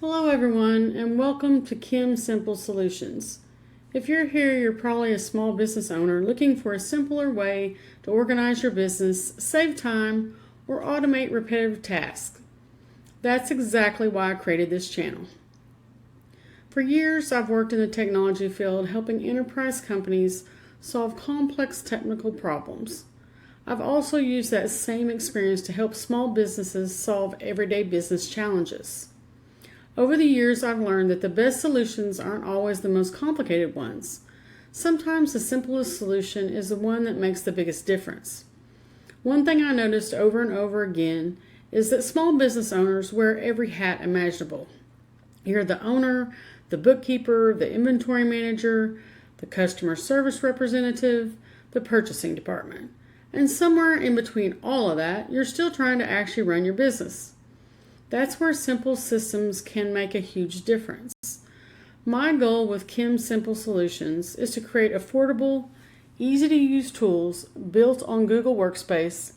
Hello everyone and welcome to Kim Simple Solutions. If you're here, you're probably a small business owner looking for a simpler way to organize your business, save time, or automate repetitive tasks. That's exactly why I created this channel. For years, I've worked in the technology field helping enterprise companies solve complex technical problems. I've also used that same experience to help small businesses solve everyday business challenges. Over the years, I've learned that the best solutions aren't always the most complicated ones. Sometimes the simplest solution is the one that makes the biggest difference. One thing I noticed over and over again is that small business owners wear every hat imaginable. You're the owner, the bookkeeper, the inventory manager, the customer service representative, the purchasing department. And somewhere in between all of that, you're still trying to actually run your business. That's where simple systems can make a huge difference. My goal with Kim Simple Solutions is to create affordable, easy-to-use tools built on Google Workspace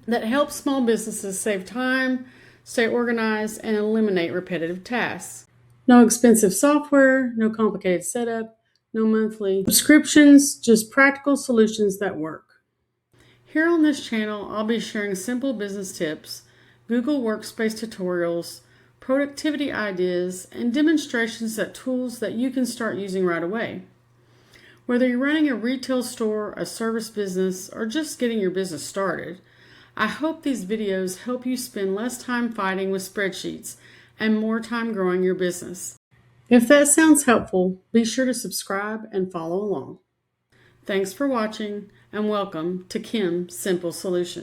that help small businesses save time, stay organized, and eliminate repetitive tasks. No expensive software, no complicated setup, no monthly subscriptions, just practical solutions that work. Here on this channel, I'll be sharing simple business tips, Google Workspace tutorials, productivity ideas, and demonstrations of tools that you can start using right away. Whether you're running a retail store, a service business, or just getting your business started, I hope these videos help you spend less time fighting with spreadsheets and more time growing your business. If that sounds helpful, be sure to subscribe and follow along. Thanks for watching and welcome to Kim Simple Solutions.